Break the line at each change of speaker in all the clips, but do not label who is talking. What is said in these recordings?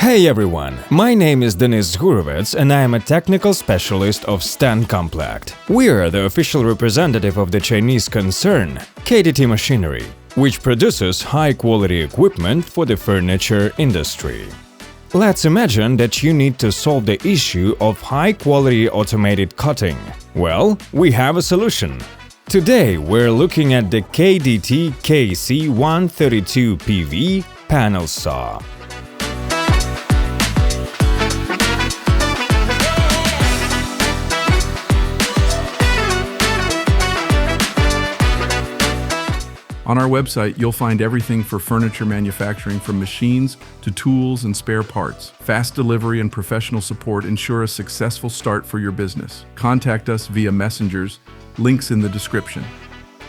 Hey everyone, my name is Denis Gurovets and I am a technical specialist of Stancomplect. We are the official representative of the Chinese concern KDT Machinery, which produces high-quality equipment for the furniture industry. Let's imagine that you need to solve the issue of high-quality automated cutting. Well, we have a solution. Today we're looking at the KDT KS-132PV panel saw.
On our website, you'll find everything for furniture manufacturing, from machines to tools and spare parts. Fast delivery and professional support ensure a successful start for your business. Contact us via messengers, links in the description.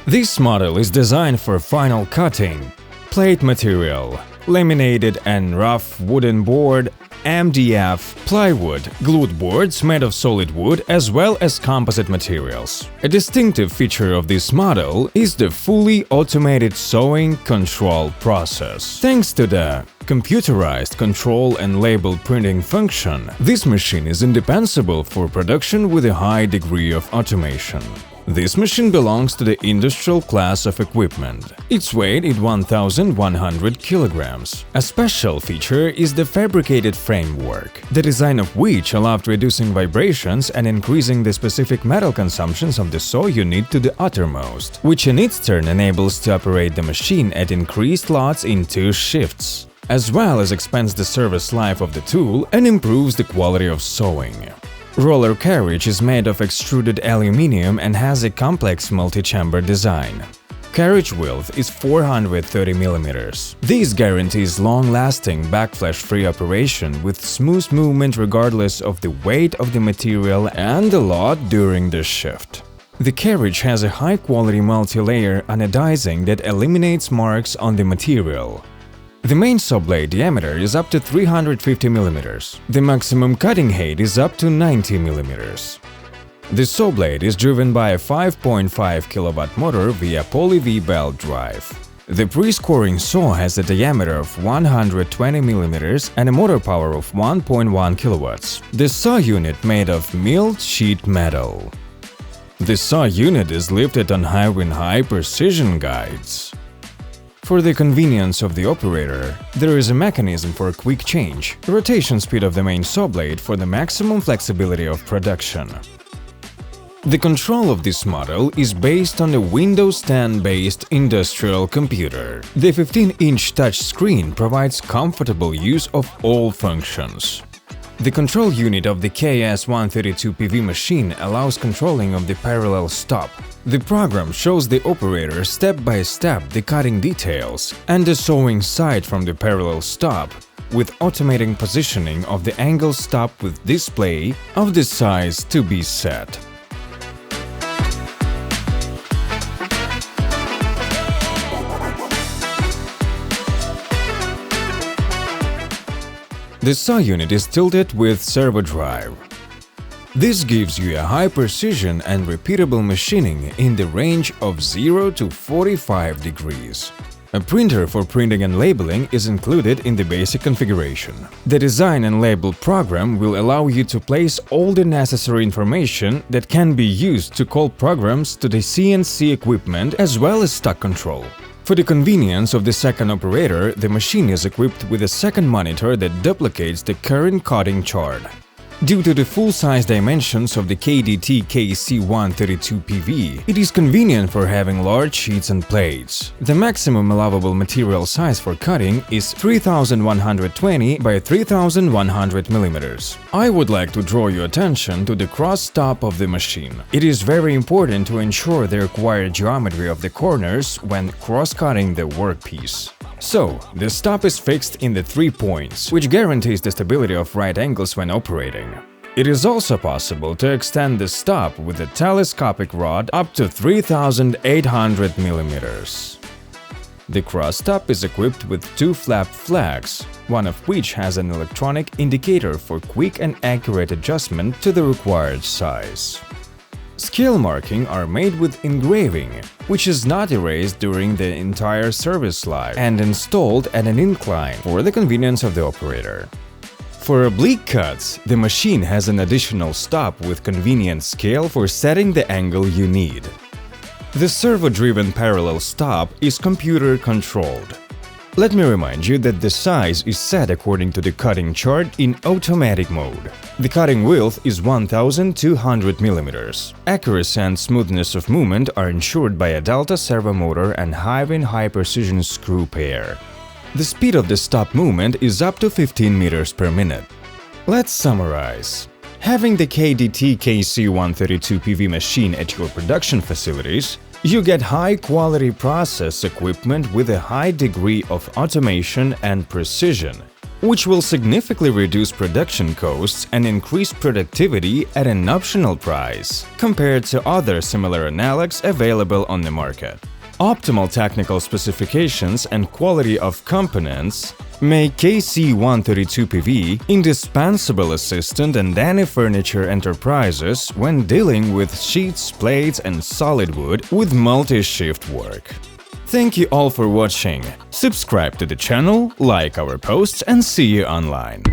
This model is designed for final cutting, plate material, laminated and rough wooden board, MDF, plywood, glued boards made of solid wood, as well as composite materials. A distinctive feature of this model is the fully automated sewing control process. Thanks to the computerized control and label printing function, this machine is indispensable for production with a high degree of automation. This machine belongs to the industrial class of equipment. Its weight is 1,100 kilograms. A special feature is the fabricated framework, the design of which allowed reducing vibrations and increasing the specific metal consumptions of the saw unit to the uttermost, which in its turn enables to operate the machine at increased loads in 2 shifts, as well as expands the service life of the tool and improves the quality of sewing. Roller carriage is made of extruded aluminum and has a complex multi-chamber design. Carriage width is 430 mm. This guarantees long-lasting backflash-free operation with smooth movement regardless of the weight of the material and the load during the shift. The carriage has a high-quality multi-layer anodizing that eliminates marks on the material. The main saw blade diameter is up to 350 mm. The maximum cutting height is up to 90 mm. The saw blade is driven by a 5.5 kW motor via poly V-belt drive. The pre-scoring saw has a diameter of 120 mm and a motor power of 1.1 kW. The saw unit made of milled sheet metal. The saw unit is lifted on high precision guides. For the convenience of the operator, there is a mechanism for quick change, rotation speed of the main saw blade for the maximum flexibility of production. The control of this model is based on a Windows 10-based industrial computer. The 15-inch touchscreen provides comfortable use of all functions. The control unit of the KS-132PV machine allows controlling of the parallel stop. The program shows the operator step by step the cutting details and the sewing side from the parallel stop, with automating positioning of the angle stop with display of the size to be set. The saw unit is tilted with servo drive. This gives you a high precision and repeatable machining in the range of 0 to 45 degrees. A printer for printing and labeling is included in the basic configuration. The design and label program will allow you to place all the necessary information that can be used to call programs to the CNC equipment as well as stock control. For the convenience of the second operator, the machine is equipped with a second monitor that duplicates the current cutting chart. Due to the full-size dimensions of the KDT KS-132PV, it is convenient for having large sheets and plates. The maximum allowable material size for cutting is 3120 by 3100 mm. I would like to draw your attention to the cross stop of the machine. It is very important to ensure the required geometry of the corners when cross-cutting the workpiece. So, the stop is fixed in the 3 points, which guarantees the stability of right angles when operating. It is also possible to extend the stop with a telescopic rod up to 3,800 mm. The cross stop is equipped with 2 flap flags, one of which has an electronic indicator for quick and accurate adjustment to the required size. Scale marking are made with engraving, which is not erased during the entire service life and installed at an incline for the convenience of the operator. For oblique cuts, the machine has an additional stop with convenient scale for setting the angle you need. The servo-driven parallel stop is computer-controlled. Let me remind you that the size is set according to the cutting chart in automatic mode. The cutting width is 1200 mm. Accuracy and smoothness of movement are ensured by a delta servo motor and high-precision screw pair. The speed of the stop movement is up to 15 meters per minute. Let's summarize. Having the KDT KS-132PV machine at your production facilities, you get high-quality process equipment with a high degree of automation and precision, which will significantly reduce production costs and increase productivity at an optional price compared to other similar analogs available on the market. Optimal technical specifications and quality of components make KS-132PV indispensable assistant in any furniture enterprises when dealing with sheets, plates, and solid wood with multi-shift work. Thank you all for watching. Subscribe to the channel, like our posts, and see you online.